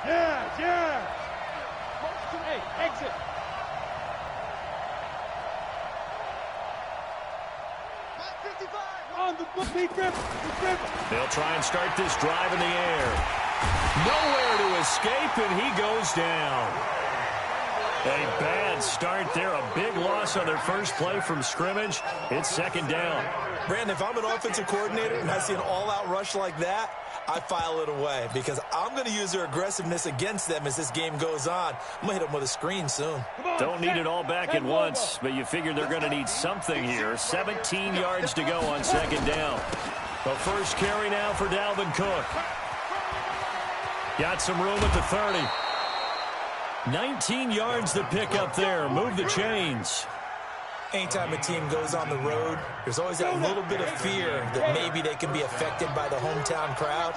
Yeah. Hey, exit. On the book, he grip. They'll try and start this drive in the air. Nowhere to escape, and he goes down. A bad start there. A big loss on their first play from scrimmage. It's second down. Brandon, if I'm an offensive coordinator and I see an all-out rush like that, I file it away because I'm going to use their aggressiveness against them as this game goes on. I'm going to hit them with a screen soon. Don't need it all back at once, but you figure they're going to need something here. 17 yards to go on second down. The first carry now for Dalvin Cook. Got some room at the 30. 19 yards to pick up there. Move the chains. Anytime a team goes on the road, there's always that little bit of fear that maybe they can be affected by the hometown crowd.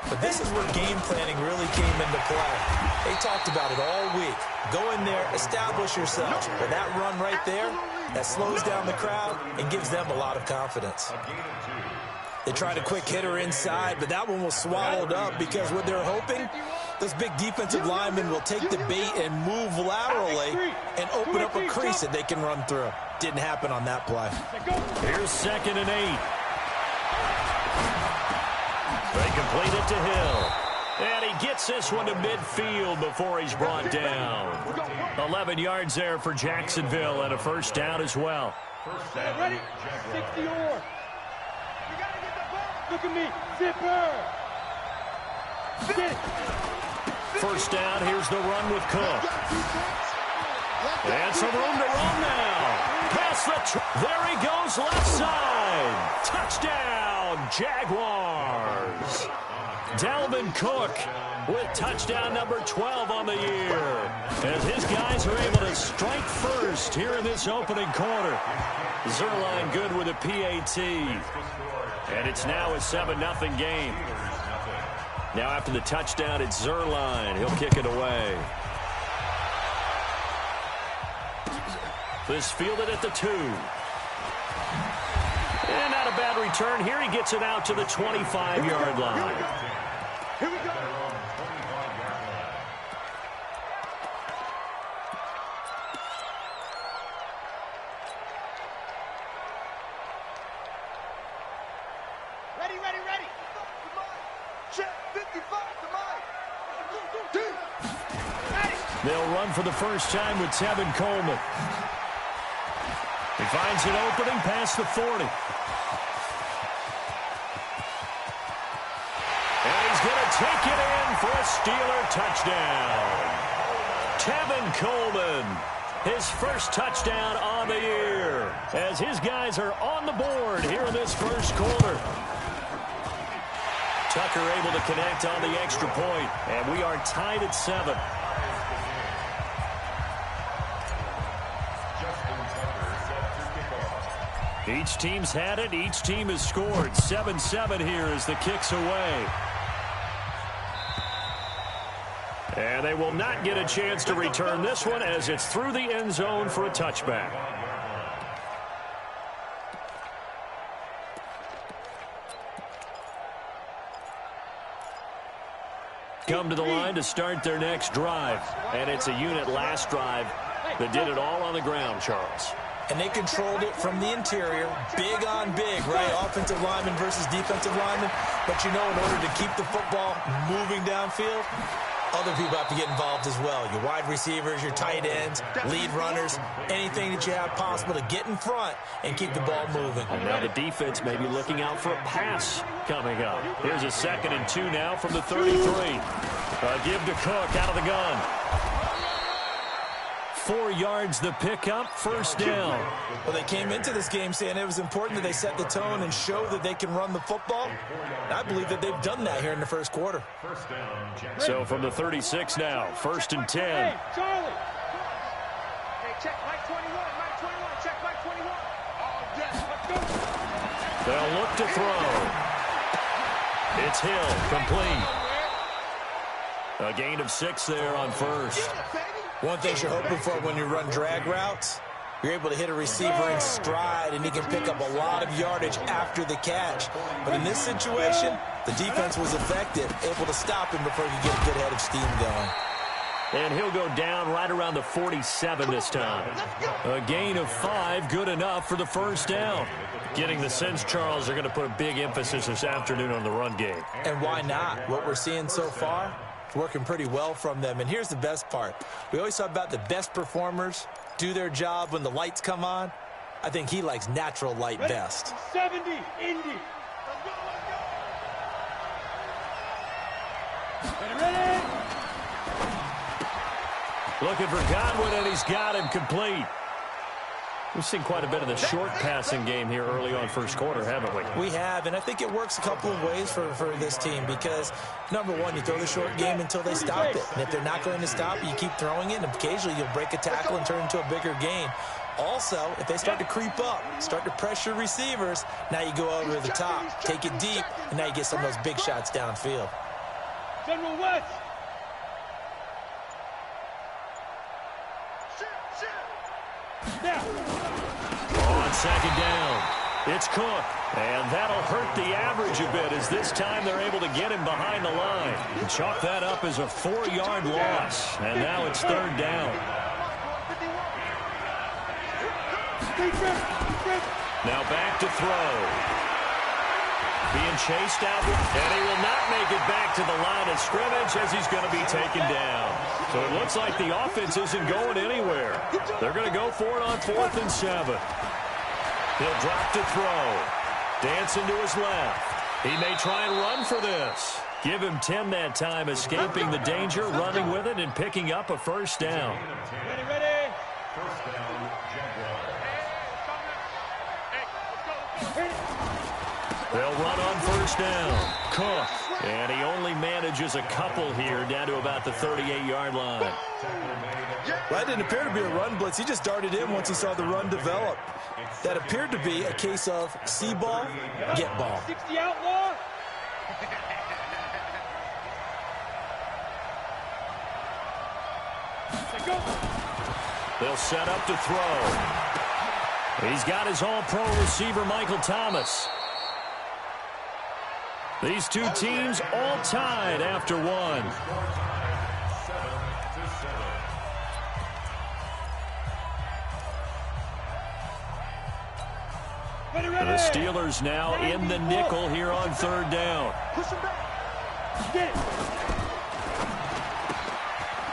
But this is where game planning really came into play. They talked about it all week. Go in there, establish yourself. With that run right there, that slows down the crowd and gives them a lot of confidence. They tried a quick hitter inside, but that one was swallowed up because what they're hoping, those big defensive linemen will take the bait and move laterally and open up a crease that they can run through. Didn't happen on that play. Here's 2nd and 8. They complete it to Hill. And he gets this one to midfield before he's brought down. 11 yards there for Jacksonville and a first down as well. Ready? 60 or. Look at me. Zipper. First down, here's the run with Cook. And some room to run now. Past the there he goes, left side. Touchdown, Jaguars. Dalvin Cook with touchdown number 12 on the year. As his guys are able to strike first here in this opening quarter. Zerline good with a PAT. And it's now a 7-0 game. Now after the touchdown, it's Zerline. He'll kick it away. This fielded at the 2. And not a bad return here. He gets it out to the 25-yard line. Here we go. Ready. Check 55 to mine. They'll run for the first time with Tevin Coleman. He finds an opening past the 40. And he's going to take it in for a Steeler touchdown. Tevin Coleman, his first touchdown on the year, as his guys are on the board here in this first quarter. Tucker able to connect on the extra point, and we are tied at 7. Each team's had it. Each team has scored. 7-7 here as the kick's away. And they will not get a chance to return this one as it's through the end zone for a touchback. Come to the line to start their next drive. And it's a unit last drive that did it all on the ground, Charles. And they controlled it from the interior, big on big, right? Offensive lineman versus defensive lineman. But you know, in order to keep the football moving downfield, other people have to get involved as well. Your wide receivers, your tight ends, lead runners, anything that you have possible to get in front and keep the ball moving. And now the defense may be looking out for a pass coming up. Here's a 2nd and 2 now from the 33. Give to Cook out of the gun. 4 yards the pickup, first down. Well, they came into this game saying it was important that they set the tone and show that they can run the football. And I believe that they've done that here in the first quarter. So from the 36 now, 1st and 10. Hey, Charlie. Hey, check Mike 21. Check Mike 21. Oh, yes, let's go. They'll look to throw. It's Hill, complete. A gain of 6 there on first. One thing you're hoping for when you run drag routes You're able to hit a receiver in stride, and he can pick up a lot of yardage after the catch. But in this situation, the defense was effective, able to stop him before he could get a good head of steam going. And he'll go down right around the 47 this time. A gain of 5, good enough for the first down. Getting the sense, Charles, they're going to put a big emphasis this afternoon on the run game. And why not? What we're seeing so far, it's working pretty well from them. And here's the best part. We always talk about the best performers do their job when the lights come on. I think he likes natural light best. 70, Indy. Ready? Looking for Godwin, and he's got him complete. We've seen quite a bit of the short passing game here early on first quarter, haven't we? We have, and I think it works a couple of ways for this team because, number one, you throw the short game until they stop it. And if they're not going to stop it, you keep throwing it, and occasionally you'll break a tackle and turn into a bigger gain. Also, if they start to creep up, start to pressure receivers, now you go over the top, take it deep, and now you get some of those big shots downfield. General West. On second down, it's Cook. And that'll hurt the average a bit as this time they're able to get him behind the line. And chalk that up as a 4-yard loss. And now it's third down. Now back to throw. Being chased out, and he will not make it back to the line of scrimmage as he's going to be taken down. So it looks like the offense isn't going anywhere. They're going to go for it on 4th and 7. He'll drop to throw. Dancing to his left. He may try and run for this. Give him 10 that time, escaping the danger, running with it, and picking up a first down. Ready. First down, Jaguars. They'll run on first down. Cook. And he only manages a couple here down to about the 38-yard line. Well, that didn't appear to be a run blitz. He just darted in once he saw the run develop. That appeared to be a case of see ball, get ball. 60 outlaw. They'll set up to throw. He's got his all-pro receiver, Michael Thomas. These two teams all tied after one. The Steelers now in the nickel here on third down.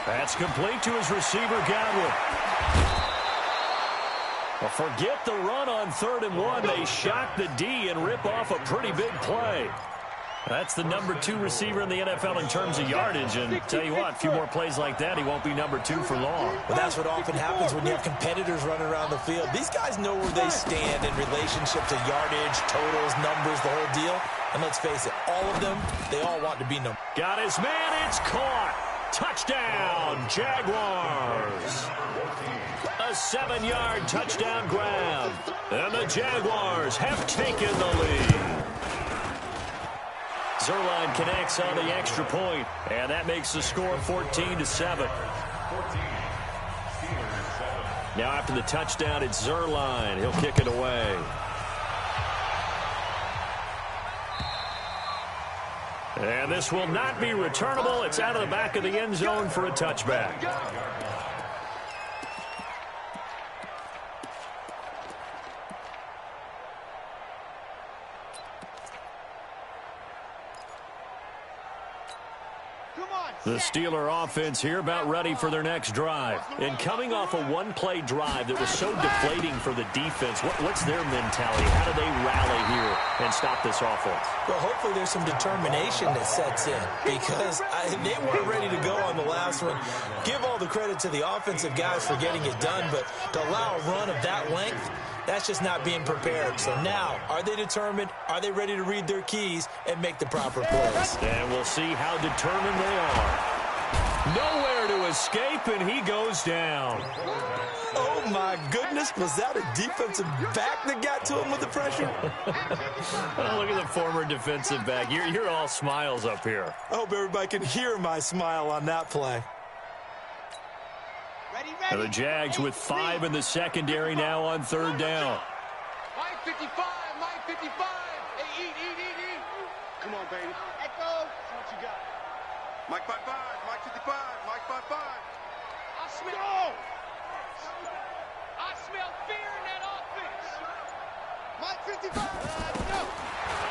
That's complete to his receiver, Godwin. Well, forget the run on 3rd and 1. They shock the D and rip off a pretty big play. That's the number 2 receiver in the NFL in terms of yardage. And tell you what, a few more plays like that, he won't be number 2 for long. Well, that's what often happens when you have competitors running around the field. These guys know where they stand in relationship to yardage, totals, numbers, the whole deal. And let's face it, all of them, they all want to be number. Got his man, it's caught. Touchdown, Jaguars. A 7-yard touchdown grab. And the Jaguars have taken the lead. Zerline connects on the extra point, and that makes the score 14-7. Now after the touchdown, it's Zerline. He'll kick it away. And this will not be returnable. It's out of the back of the end zone for a touchback. The Steeler offense here about ready for their next drive. And coming off a one-play drive that was so deflating for the defense, what's their mentality? How do they rally here and stop this offense? Well, hopefully there's some determination that sets in because they weren't ready to go on the last one. Give all the credit to the offensive guys for getting it done, but to allow a run of that length, that's just not being prepared. So now, are they determined? Are they ready to read their keys and make the proper plays? And we'll see how determined they are. Nowhere to escape, and he goes down. Oh, my goodness. Was that a defensive back that got to him with the pressure? Oh, look at the former defensive back. You're all smiles up here. I hope everybody can hear my smile on that play. And the Jags with 5 in the secondary now on third down. Mike 55, Mike 55. Hey, eat. Come on, baby. Echo. See what you got. Mike 55, Mike 55, Mike 55. I smell fear in that offense. Mike 55. Go.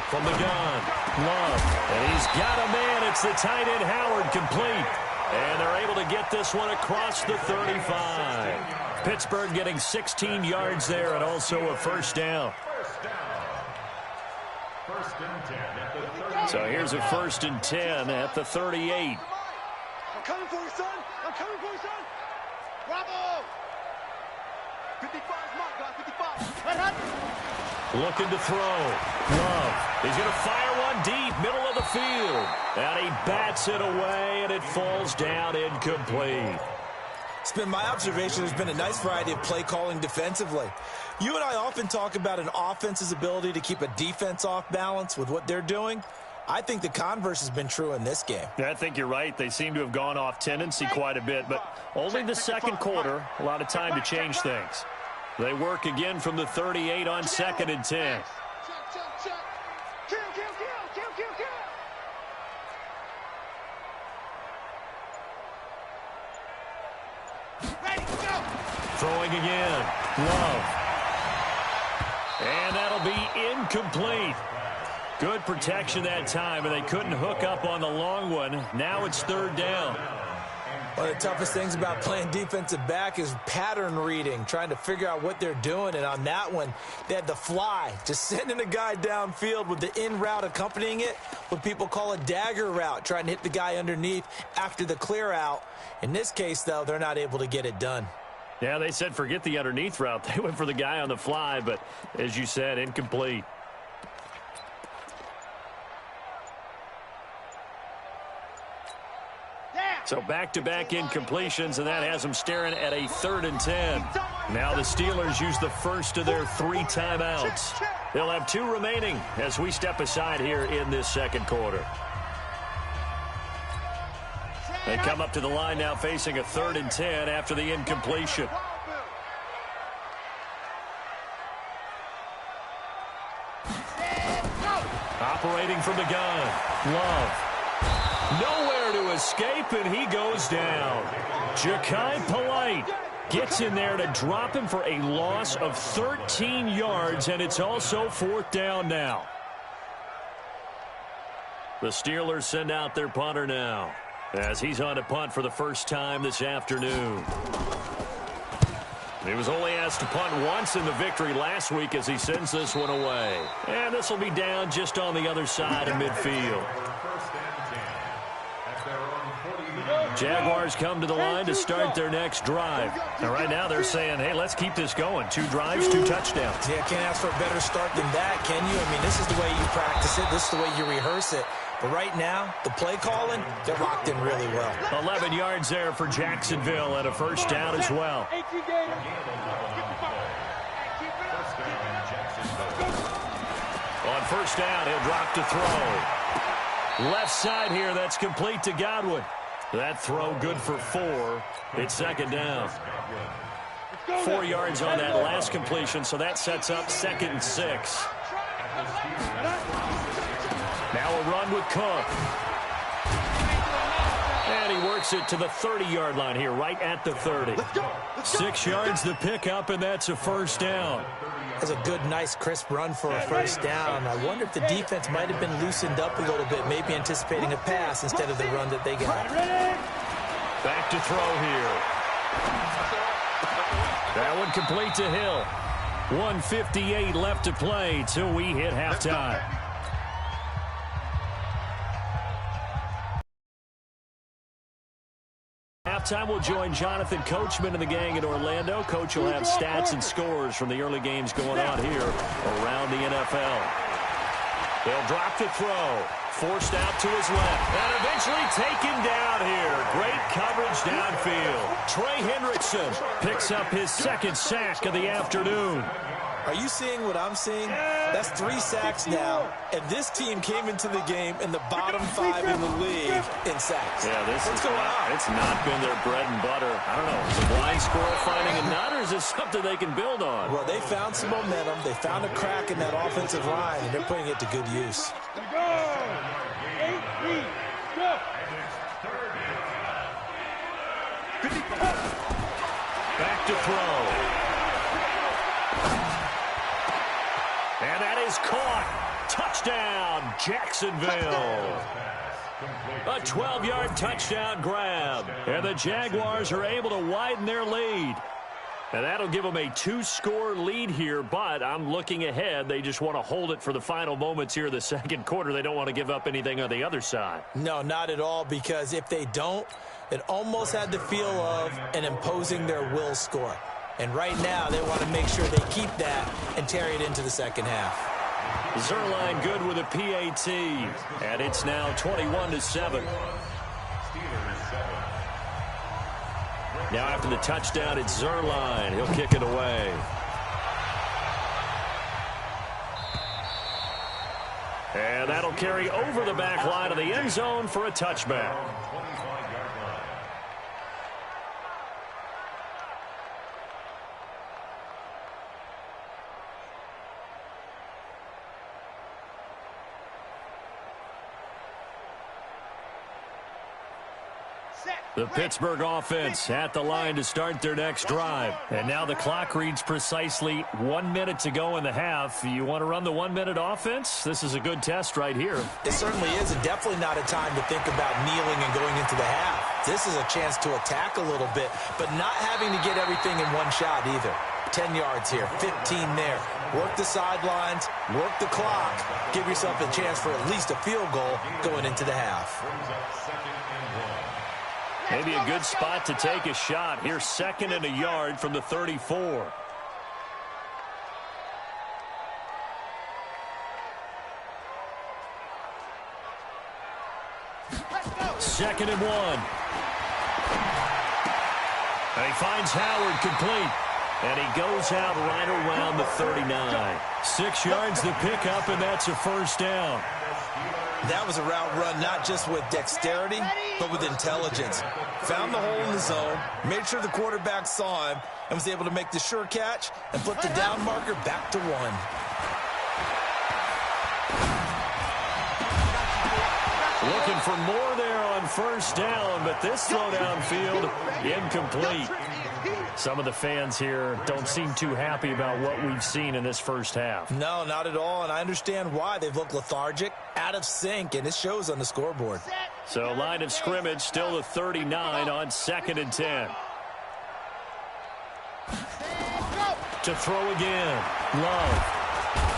From the gun, Love. And he's got a man. It's the tight end, Howard, complete. And they're able to get this one across the 35. Pittsburgh getting 16 yards there and also a first down. So here's a 1st and 10 at the 38. I'm coming for you, son. I'm coming for you, son. Bravo. 55 Mark, guys. 55. Looking to throw. Love. He's going to fire one deep, middle of the field. And he bats it away, and it falls down incomplete. It's been my observation there's been a nice variety of play calling defensively. You and I often talk about an offense's ability to keep a defense off balance with what they're doing. I think the converse has been true in this game. Yeah, I think you're right. They seem to have gone off tendency quite a bit, but only the second quarter, a lot of time to change things. They work again from the 38 on 2nd and 10. Check. Kill. Ready, go. Throwing again. Love. And that'll be incomplete. Good protection that time, and they couldn't hook up on the long one. Now it's 3rd down. One of the toughest things about playing defensive back is pattern reading, trying to figure out what they're doing. And on that one, they had the fly, just sending a guy downfield with the in route accompanying it, what people call a dagger route, trying to hit the guy underneath after the clear out. In this case, though, they're not able to get it done. Yeah, they said forget the underneath route. They went for the guy on the fly, but as you said, incomplete. So back-to-back incompletions, and that has them staring at a 3rd and 10. Now the Steelers use the first of their 3 timeouts. They'll have 2 remaining as we step aside here in this second quarter. They come up to the line now facing a 3rd and 10 after the incompletion. Operating from the gun, Love. Nowhere to escape, and he goes down. Ja'Kai Polite gets in there to drop him for a loss of 13 yards, and it's also 4th down now. The Steelers send out their punter now, as he's on to punt for the first time this afternoon. He was only asked to punt once in the victory last week as he sends this one away. And this will be down just on the other side of midfield. Jaguars come to the line to start their next drive. And right now they're saying, hey, let's keep this going. 2 drives, 2 touchdowns. Yeah, can't ask for a better start than that, can you? I mean, this is the way you practice it. This is the way you rehearse it. But right now, the play calling, they're locked in really well. 11 yards there for Jacksonville and a first down as well. On first down, he'll drop to throw. Left side here, that's complete to Godwin. That throw good for 4. It's 2nd down. 4 yards on that last completion, so that sets up 2nd and 6. Now a run with Cook. And he works it to the 30-yard line here, right at the 30. 6 yards the pickup, and that's a first down. That's a good, nice, crisp run for a first down. I wonder if the defense might have been loosened up a little bit, maybe anticipating a pass instead of the run that they got. Back to throw here. That one complete to Hill. 1:58 left to play till we hit halftime. Halftime, we'll join Jonathan Coachman and the gang in Orlando. Coach will have stats and scores from the early games going on here around the NFL. They'll drop to throw. Forced out to his left. And eventually taken down here. Great coverage downfield. Trey Hendrickson picks up his 2nd sack of the afternoon. Are you seeing what I'm seeing? That's 3 sacks now, and this team came into the game in the bottom 5 in the league in sacks. Yeah, What's going on? It's not been their bread and butter. I don't know. Is a blind squirrel finding a nut, or is this something they can build on? Well, they found some momentum. They found a crack in that offensive line, and they're putting it to good use. Back to throw. And that is caught. Touchdown, Jacksonville. A 12-yard touchdown grab. And the Jaguars are able to widen their lead. And that'll give them a 2-score lead here, but I'm looking ahead. They just want to hold it for the final moments here in the second quarter. They don't want to give up anything on the other side. No, not at all, because if they don't, it almost had the feel of an imposing their will score. And right now, they want to make sure they keep that and carry it into the second half. Zerline good with a PAT, and it's now 21-7. Now after the touchdown, it's Zerline. He'll kick it away. And that'll carry over the back line of the end zone for a touchback. The Pittsburgh offense at the line to start their next drive. And now the clock reads precisely 1 minute to go in the half. You want to run the 1-minute offense? This is a good test right here. It certainly is, and definitely not a time to think about kneeling and going into the half. This is a chance to attack a little bit, but not having to get everything in one shot either. 10 yards here, 15 there. Work the sidelines, work the clock. Give yourself a chance for at least a field goal going into the half. Maybe a good spot to take a shot. Here's 2nd and a yard from the 34. Second and 1. And he finds Howard complete. And he goes out right around the 39. 6 yards the pickup, and that's a first down. That was a route run not just with dexterity, but with intelligence. Found the hole in the zone, made sure the quarterback saw him, and was able to make the sure catch and flip the down marker back to 1. Looking for more there on first down, but this throw downfield, incomplete. Some of the fans here don't seem too happy about what we've seen in this first half. No, not at all, and I understand why. They've looked lethargic, out of sync, and it shows on the scoreboard. So line of scrimmage still the 39 on 2nd and 10. To throw again. Love.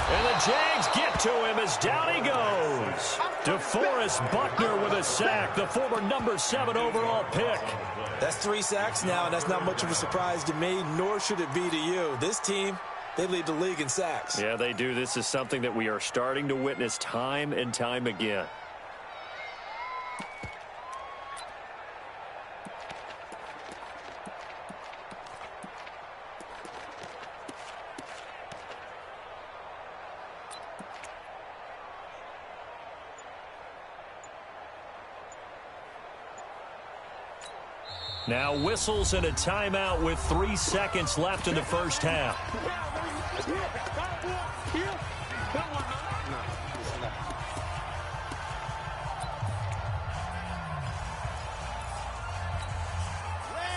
And the Jags get to him as down he goes. DeForest Buckner with a sack, the former number 7 overall pick. That's 3 sacks now, and that's not much of a surprise to me, nor should it be to you. This team, they lead the league in sacks. Yeah, they do. This is something that we are starting to witness time and time again. Now whistles and a timeout with 3 seconds left in the first half.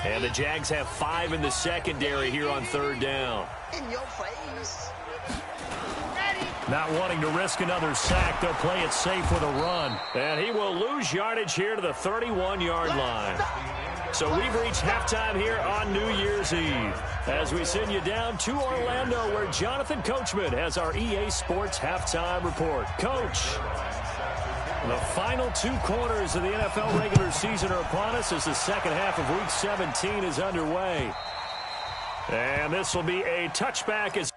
And the Jags have 5 in the secondary here on 3rd down. In your face. Not wanting to risk another sack, they'll play it safe with a run. And he will lose yardage here to the 31-yard line. So we've reached halftime here on New Year's Eve as we send you down to Orlando where Jonathan Coachman has our EA Sports Halftime Report. Coach, the final 2 quarters of the NFL regular season are upon us as the second half of Week 17 is underway. And this will be a touchback as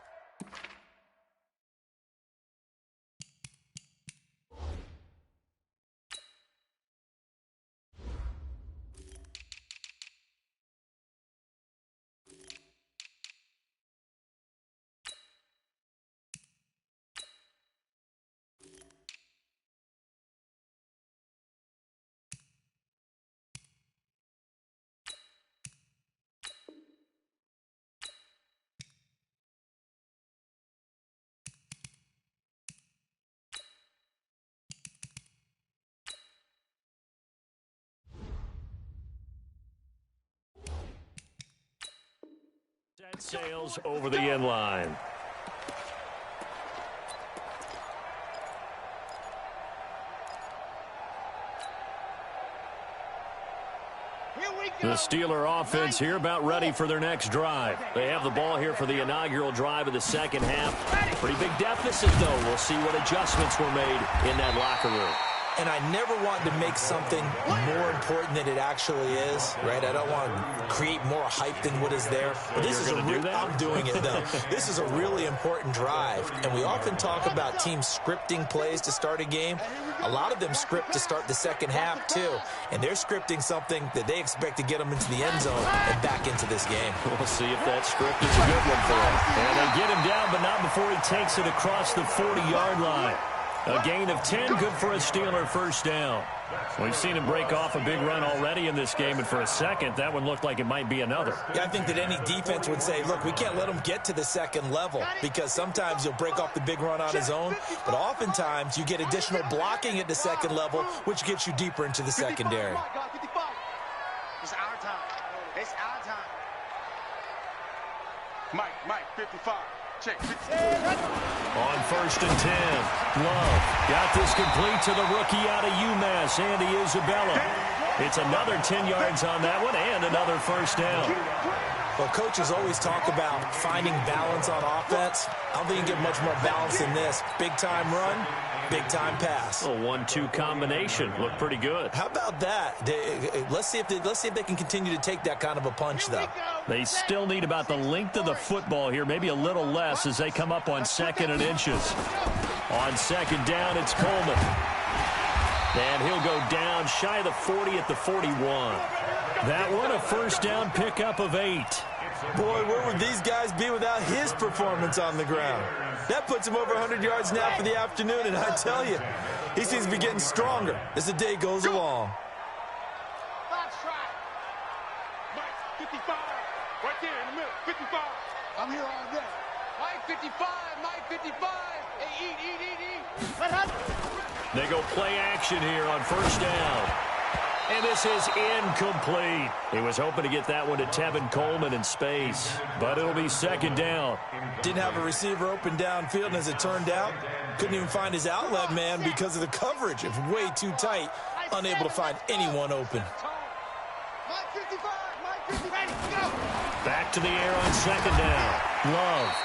Sails over the end line. The Steeler offense here about ready for their next drive. They have the ball here for the inaugural drive of the second half. Pretty big deficit, though. We'll see what adjustments were made in that locker room. And I never want to make something more important than it actually is, right? I don't want to create more hype than what is there. But this is I'm doing it, though. This is a really important drive. And we often talk about teams scripting plays to start a game. A lot of them script to start the second half, too. And they're scripting something that they expect to get them into the end zone and back into this game. We'll see if that script is a good one for him. And they get him down, but not before he takes it across the 40-yard line. A gain of 10, good for a Steeler first down. We've seen him break off a big run already in this game, and for a second, that one looked like it might be another. Yeah, I think that any defense would say, look, we can't let him get to the second level, because sometimes he'll break off the big run on his own, but oftentimes you get additional blocking at the second level, which gets you deeper into the secondary. It's our time. It's our time. Mike, 55. Check. On 1st and 10, Love got this complete to the rookie out of UMass, Andy Isabella. It's another 10 yards on that one and another first down. Well, coaches always talk about finding balance on offense. I don't think you can get much more balance than this. Big-time run, big-time pass. A 1-2 combination. Looked pretty good. How about that? Let's see if they can continue to take that kind of a punch, though. They still need about the length of the football here, maybe a little less as they come up on 2nd and inches. On 2nd down, it's Coleman. And he'll go down shy of the 40 at the 41. That one, a first down pickup of 8. Boy, where would these guys be without his performance on the ground? That puts him over 100 yards now for the afternoon, and I tell you, he seems to be getting stronger as the day goes along. That's right. Mike, 55. Right there in the middle, 55. I'm here all day. Mike, 55. Mike, 55. Hey, eat. They go play action here on first down. And this is incomplete. He was hoping to get that one to Tevin Coleman in space, but it'll be 2nd down. Didn't have a receiver open downfield, and as it turned out, couldn't even find his outlet man because of the coverage. It was way too tight, unable to find anyone open. Back to the air on 2nd down. Love.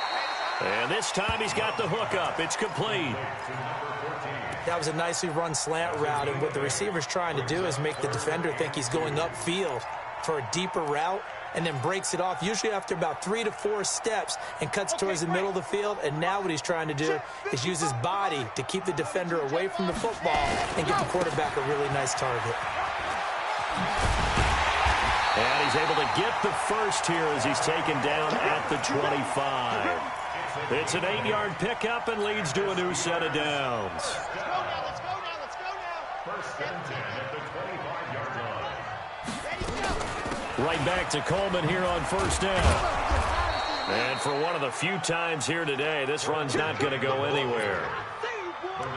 And this time he's got the hook up. It's complete. That was a nicely run slant route, and what the receiver's trying to do is make the defender think he's going upfield for a deeper route, and then breaks it off, usually after about 3 to 4 steps, and cuts towards the middle of the field. And now what he's trying to do is use his body to keep the defender away from the football and give the quarterback a really nice target. And he's able to get the first here as he's taken down at the 25. It's an 8-yard pickup and leads to a new set of downs. Let's go now. 1st and 10 at the 25-yard line. Ready, go. Right back to Coleman here on first down. And for one of the few times here today, this run's not going to go anywhere.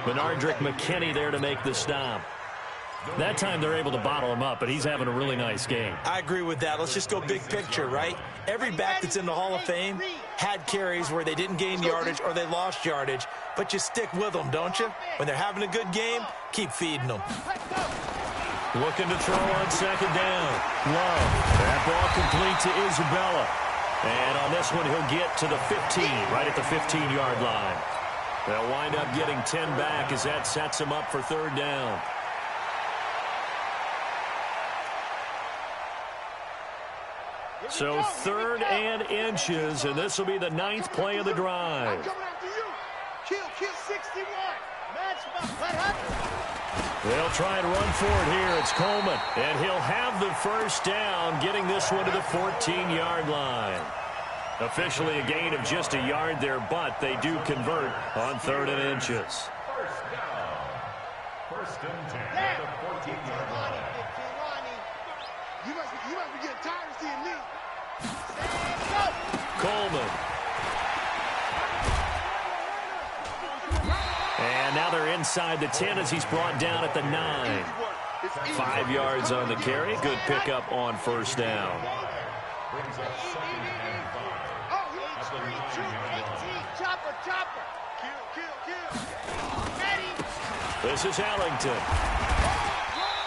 Benardrick McKinney there to make the stop. That time they're able to bottle him up, but he's having a really nice game. I agree with that. Let's just go big picture, right? Every back that's in the Hall of Fame had carries where they didn't gain yardage or they lost yardage, but you stick with them, don't you? When they're having a good game, keep feeding them. Looking to throw on 2nd down. Love. That ball complete to Isabella. And on this one, he'll get to the 15, right at the 15-yard line. They'll wind up getting 10 back as that sets him up for 3rd down. So 3rd and inches, and this will be the 9th play of the drive. I'm coming after you. Kill 61. They'll try and run for it here. It's Coleman, and he'll have the first down, getting this one to the 14-yard line. Officially a gain of just a yard there, but they do convert on 3rd and inches. First down. 1st and 10 at the 14-yard line. You must be getting tired of seeing me. Coleman. And now they're inside the 10 as he's brought down at the 9. 5 yards on the carry. Good pickup on first down. Brings up 2nd and 5. chopper. Kill. Ready. This is Ellington.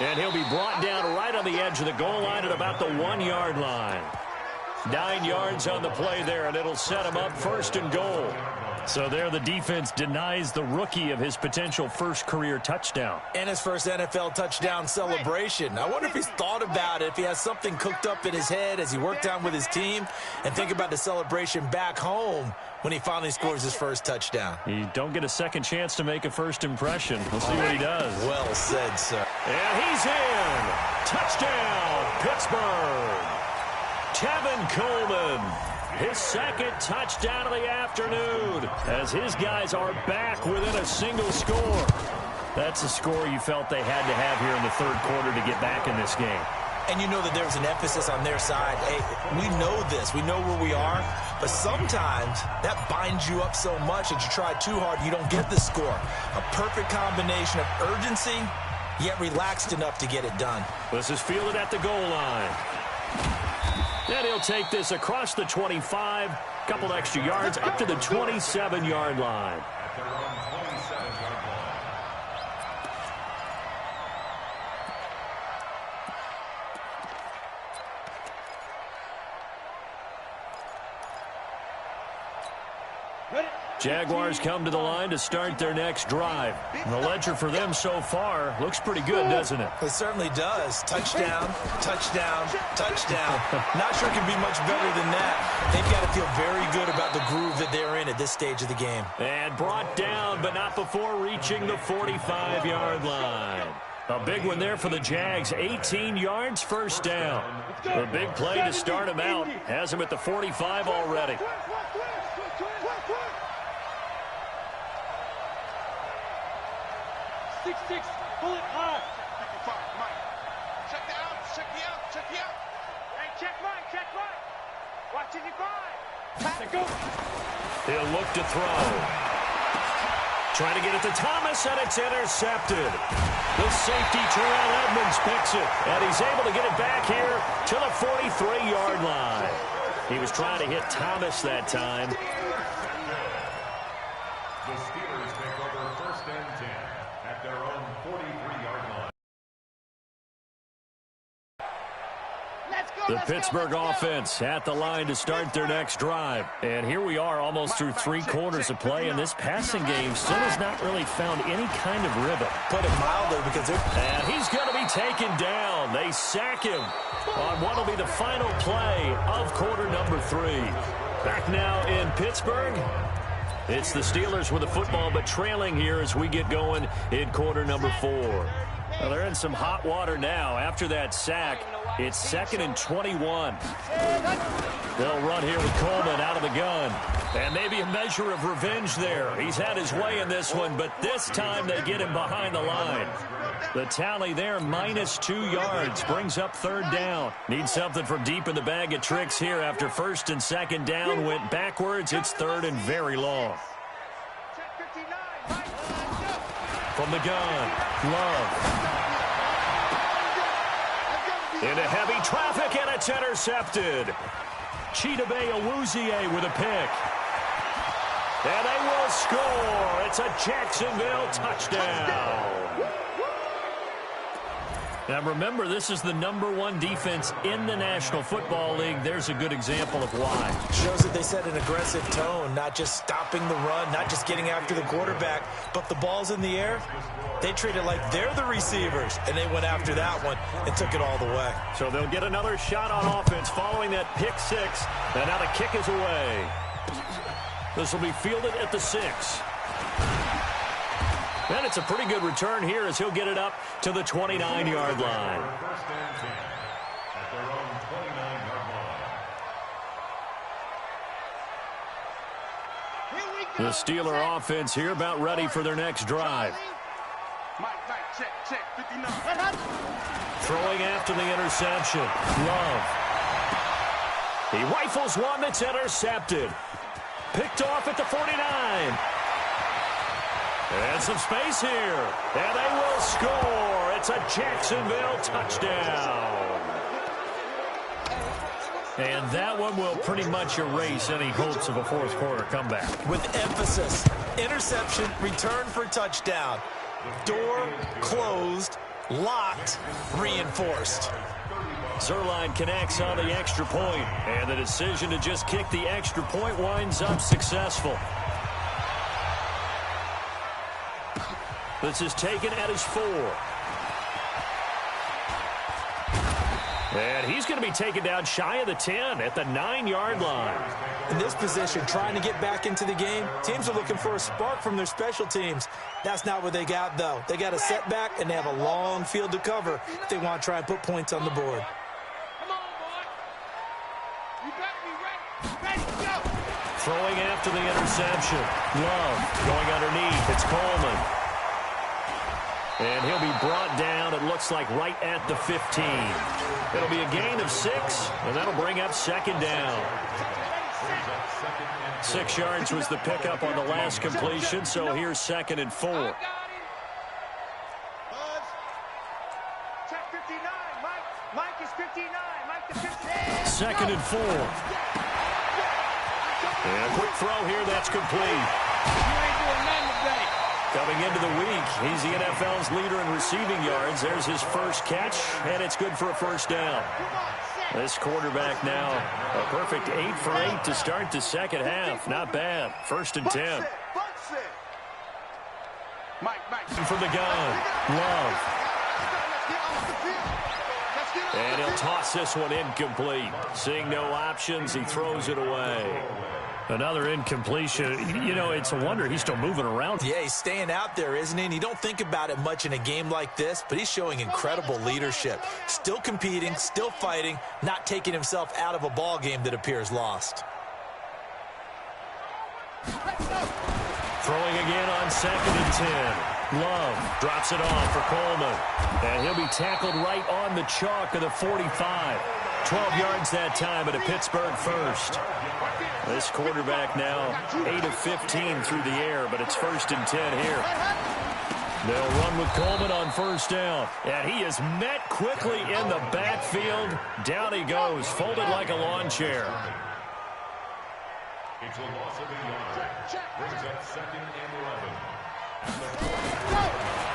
And he'll be brought down right on the edge of the goal line at about the 1-yard line. 9 yards on the play there, and it'll set him up 1st and goal. So there the defense denies the rookie of his potential first career touchdown. And his first NFL touchdown celebration. I wonder if he's thought about it, if he has something cooked up in his head as he worked down with his team, and think about the celebration back home when he finally scores his first touchdown. You don't get a second chance to make a first impression. We'll see what he does. Well said, sir. And he's in. Touchdown, Pittsburgh. Tevin Coleman, his 2nd touchdown of the afternoon, as his guys are back within a single score. That's a score you felt they had to have here in the 3rd quarter to get back in this game. And you know that there's an emphasis on their side. Hey, we know this. We know where we are. But sometimes that binds you up so much that you try too hard, you don't get the score. A perfect combination of urgency, yet relaxed enough to get it done. This is fielded at the goal line. And he'll take this across the 25, couple extra yards, up to the 27-yard line. At their own 27-yard line. Jaguars come to the line to start their next drive. And the ledger for them so far looks pretty good, doesn't it? It certainly does. Touchdown, touchdown, touchdown. Not sure it can be much better than that. They've got to feel very good about the groove that they're in at this stage of the game. And brought down, but not before reaching the 45-yard line. A big one there for the Jags. 18 yards, 1st down. A big play to start him out. Has him at the 45 already. 6-6, pull it hard. 55, Mike. Check the out. Hey, check right. Watch it, 55. Let go. He'll look to throw. Trying to get it to Thomas, and it's intercepted. The safety, Terrell Edmonds, picks it, and he's able to get it back here to the 43-yard line. He was trying to hit Thomas that time. The Steelers take over 1st and 10 at their own 43-yard line. The Pittsburgh offense at the line to start their next drive. And here we are almost through 3 quarters of play, and this passing game still has not really found any kind of rhythm. Put it mildly, because and he's going to be taken down. They sack him on what will be the final play of quarter number 3. Back now in Pittsburgh. It's the Steelers with the football, but trailing here as we get going in quarter number 4. Well, they're in some hot water now. After that sack, it's 2nd and 21. They'll run here with Coleman out of the gun. And maybe a measure of revenge there. He's had his way in this one, but this time they get him behind the line. The tally there, -2 yards, brings up 3rd down. Need something from deep in the bag of tricks here after 1st and 2nd down went backwards. It's 3rd and very long. From the gun, Love. Into heavy traffic, and it's intercepted. Chidobe Awuzie with a pick. And they will score. It's a Jacksonville touchdown. Now remember, this is the #1 defense in the National Football League. There's a good example of why. Shows that they set an aggressive tone, not just stopping the run, not just getting after the quarterback, but the ball's in the air. They treat it like they're the receivers, and they went after that one and took it all the way. So they'll get another shot on offense following that pick 6, and now the kick is away. This will be fielded at the 6. And it's a pretty good return here as he'll get it up to the 29-yard line. 1st and 10 at their own 29-yard line. The Steeler offense here about ready for their next drive. Check, 59. Throwing after the interception. Love. He rifles one that's intercepted. Picked off at the 49. And some space here. And they will score. It's a Jacksonville touchdown. And that one will pretty much erase any hopes of a fourth quarter comeback. With emphasis, interception, return for touchdown. Door closed, locked, reinforced. Zuerlein connects on the extra point, and the decision to just kick the extra point winds up successful. This is taken at his 4. And he's going to be taken down shy of the 10 at the 9-yard line. In this position, trying to get back into the game, teams are looking for a spark from their special teams. That's not what they got, though. They got a setback, and they have a long field to cover if they want to try and put points on the board. Come on, boy. You better be ready. Ready, go. Throwing after the interception. Love going underneath. It's Coleman. And he'll be brought down, it looks like, right at the 15. It'll be a gain of 6, and that'll bring up second down. 6 yards was the pickup on the last completion, so here's 2nd and 4. Check 59. Mike is 59. Mike the 59. 2nd and 4. And a quick throw here, that's complete. You ain't doing nothing today. Coming into the week, he's the NFL's leader in receiving yards. There's his first catch, and it's good for a first down. This quarterback now, a perfect 8 for 8 to start the second half. Not bad. 1st and 10. Mike. From the gun, Love. And he'll toss this one incomplete. Seeing no options, he throws it away. Another incompletion. You know, it's a wonder he's still moving around. Yeah, he's staying out there, isn't he? And you don't think about it much in a game like this, but he's showing incredible leadership. Still competing, still fighting, not taking himself out of a ball game that appears lost. Throwing again on 2nd and 10. Love drops it off for Coleman. And he'll be tackled right on the chalk of the 45. 12 yards that time at a Pittsburgh first. This quarterback now 8 of 15 through the air, but it's 1st and 10 here. They'll run with Coleman on first down. And he is met quickly in the backfield. Down he goes, folded like a lawn chair. It's a loss of a yard. Brings up 2nd and 11.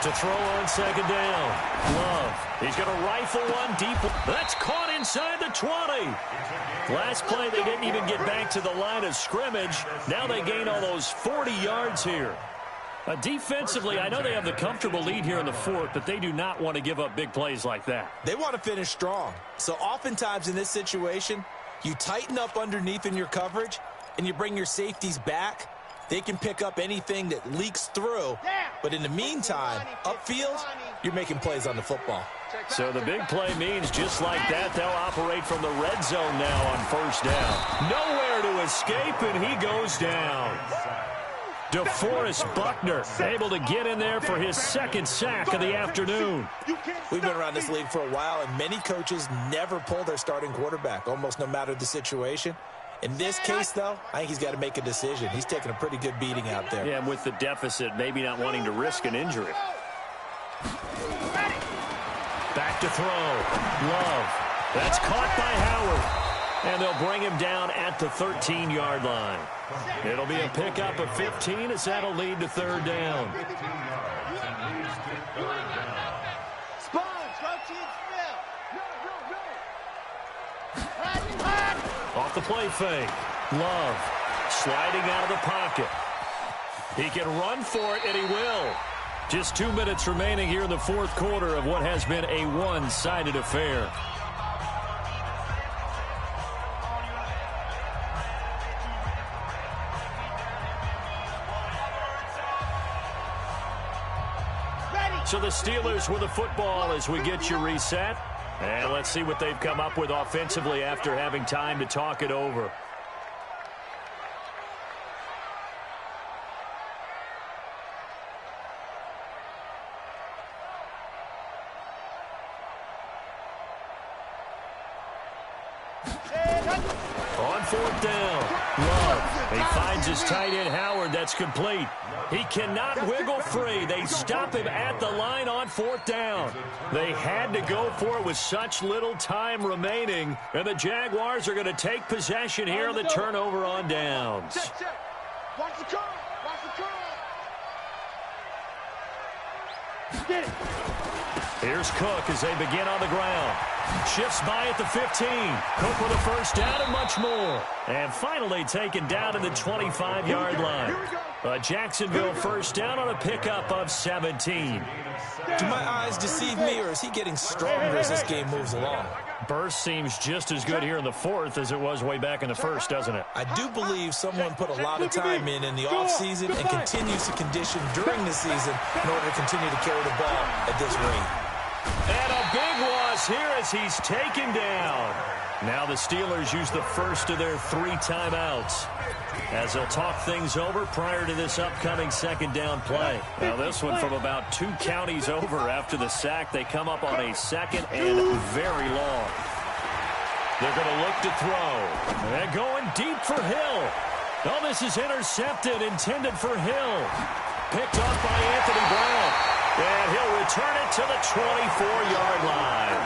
To throw on 2nd down. Love. He's going to rifle one deep. That's caught inside the 20. Last play, they didn't even get back to the line of scrimmage. Now they gain all those 40 yards here. Defensively, I know they have the comfortable lead here in the 4th, but they do not want to give up big plays like that. They want to finish strong. So oftentimes in this situation, you tighten up underneath in your coverage, and you bring your safeties back. They can pick up anything that leaks through. But in the meantime, upfield, you're making plays on the football. So the big play means just like that, they'll operate from the red zone now on first down. Nowhere to escape, and he goes down. DeForest Buckner able to get in there for his 2nd sack of the afternoon. We've been around this league for a while, and many coaches never pull their starting quarterback, almost no matter the situation. In this case, though, I think he's got to make a decision. He's taking a pretty good beating out there. Yeah, and with the deficit, maybe not wanting to risk an injury. Back to throw. Love. That's caught by Howard. And they'll bring him down at the 13-yard line. It'll be a pickup of 15 as that'll lead to 3rd down. Off the play fake. Love sliding out of the pocket. He can run for it, and he will. Just 2 minutes remaining here in the 4th quarter of what has been a one-sided affair. So the Steelers with the football as we get you reset. And let's see what they've come up with offensively after having time to talk it over. On 4th down. Love. He finds his tight end, Howard. That's complete. He cannot wiggle free. They stop him at the line on 4th down. They had to go for it with such little time remaining. And the Jaguars are going to take possession here on the turnover on downs. Watch the curl. Watch the curl. Get it. Here's Cook as they begin on the ground. Shifts by at the 15. Cook with a first down and much more. And finally taken down in the 25-yard line. A Jacksonville first down on a pickup of 17. Do my eyes deceive me, or is he getting stronger as this game moves along? Burst seems just as good here in the 4th as it was way back in the 1st, doesn't it? I do believe someone put a lot of time in the offseason and continues to condition during the season in order to continue to carry the ball at this rate. And a big loss here as he's taken down. Now the Steelers use the first of their 3 timeouts as they'll talk things over prior to this upcoming second down play. Now this one from about 2 counties over after the sack. They come up on a second and very long. They're going to look to throw. And going deep for Hill. Oh, this is intercepted, intended for Hill. Picked up by Anthony Brown. And he'll return it to the 24-yard line.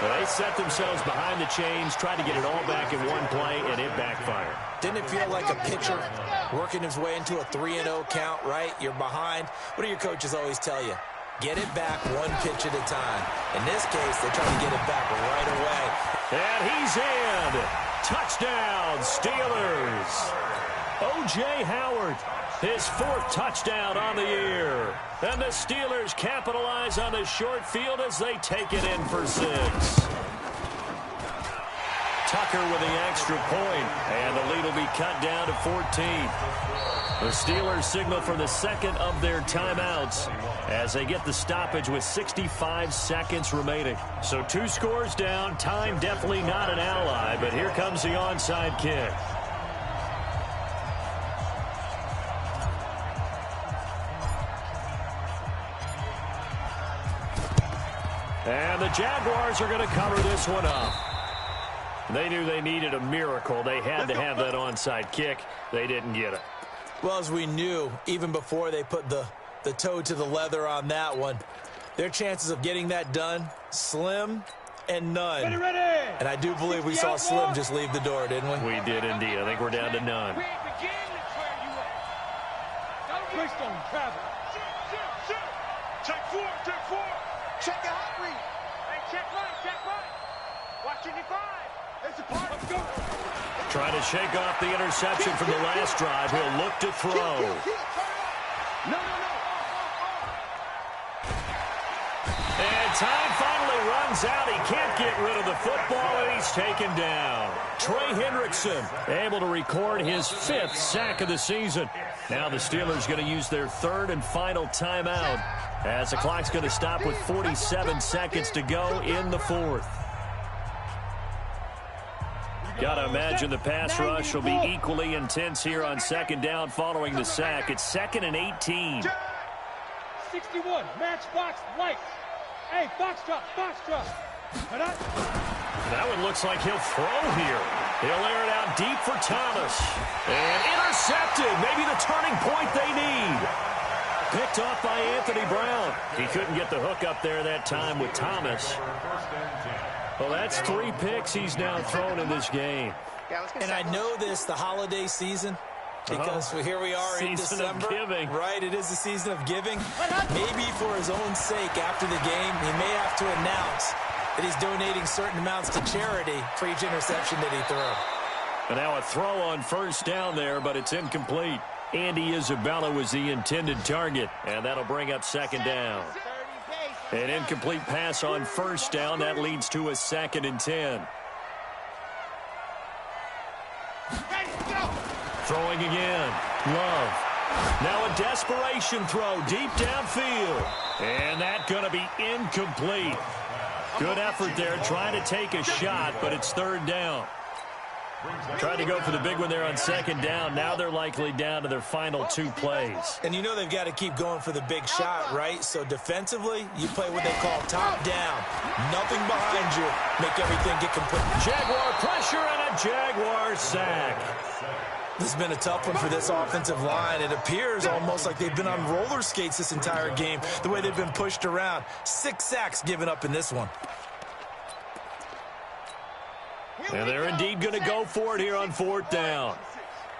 They set themselves behind the chains, tried to get it all back in one play, and it backfired. Didn't it feel like a pitcher working his way into a 3-0 count, right? You're behind. What do your coaches always tell you? Get it back one pitch at a time. In this case, they try to get it back right away. And he's in. Touchdown, Steelers. O.J. Howard, his 4th touchdown on the year. And the Steelers capitalize on the short field as they take it in for 6. Tucker with the extra point, and the lead will be cut down to 14. The Steelers signal for the second of their timeouts as they get the stoppage with 65 seconds remaining. So 2 scores down, time definitely not an ally, but here comes the onside kick. And the Jaguars are going to cover this one up. They knew they needed a miracle. They had to have that onside kick. They didn't get it. Well, as we knew, even before they put the toe to the leather on that one, their chances of getting that done, slim and none. Ready. And I do believe we saw Slim just leave the door, didn't we? We did indeed. I think we're down to none. Greystone, travel. Check 4. Check the hot read. Hey, check right. Watch 25. It's a part. Let's go. Trying to shake off the interception from the last drive. He'll look to throw. No. And time finally runs out. He can't get rid of the football, and he's taken down. Trey Hendrickson able to record his 5th sack of the season. Now the Steelers going to use their 3rd and final timeout as the clock's going to stop with 47 seconds to go in the 4th. Got to imagine the pass rush will be equally intense here on second down following the sack. It's 2nd and 18. 61, matchbox, lights. Hey, box drop. That one looks like he'll throw here. He'll air it out deep for Thomas. And intercepted. Maybe the turning point they need. Picked off by Anthony Brown. He couldn't get the hook up there that time with Thomas. Well, that's 3 picks he's now thrown in this game. And I know this, the holiday season, because here we are in December. Season of giving. Right, it is the season of giving. Maybe for his own sake after the game, he may have to announce that he's donating certain amounts to charity for each interception that he throws. And now a throw on first down there, but it's incomplete. Andy Isabella was the intended target, and that'll bring up second down. An incomplete pass on first down. That leads to a 2nd and 10. Throwing again. Love. Now a desperation throw deep downfield. And that's going to be incomplete. Good effort there trying to take a shot, but it's 3rd down. Tried to go for the big one there on second down. Now they're likely down to their final 2 plays. And you know they've got to keep going for the big shot, right? So defensively, you play what they call top down. Nothing behind you. Make everything get complete. Jaguar pressure and a Jaguar sack. This has been a tough one for this offensive line. It appears almost like they've been on roller skates this entire game, the way they've been pushed around. 6 sacks given up in this one. And they're indeed going to go for it here on 4th down.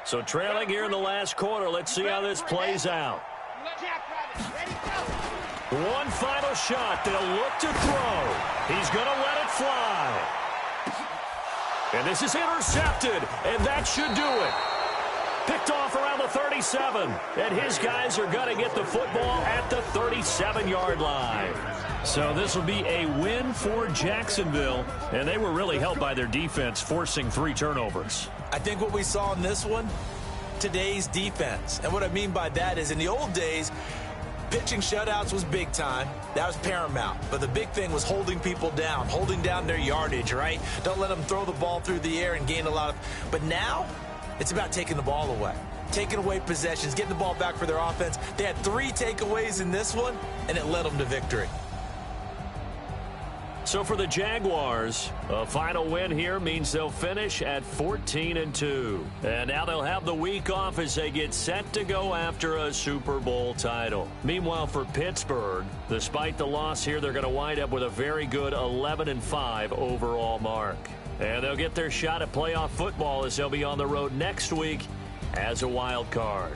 So trailing here in the last quarter. Let's see how this plays out. One final shot. They'll look to throw. He's going to let it fly. And this is intercepted. And that should do it. Picked off around the 37. And his guys are going to get the football at the 37-yard line. So this will be a win for Jacksonville. And they were really helped by their defense, forcing 3 turnovers. I think what we saw in this one, today's defense. And what I mean by that is in the old days, pitching shutouts was big time. That was paramount. But the big thing was holding people down, holding down their yardage, right? Don't let them throw the ball through the air and gain a lot of... But now, it's about taking the ball away. Taking away possessions, getting the ball back for their offense. They had 3 takeaways in this one, and it led them to victory. So for the Jaguars, a final win here means they'll finish at 14-2. And now they'll have the week off as they get set to go after a Super Bowl title. Meanwhile, for Pittsburgh, despite the loss here, they're going to wind up with a very good 11-5 overall mark. And they'll get their shot at playoff football as they'll be on the road next week as a wild card.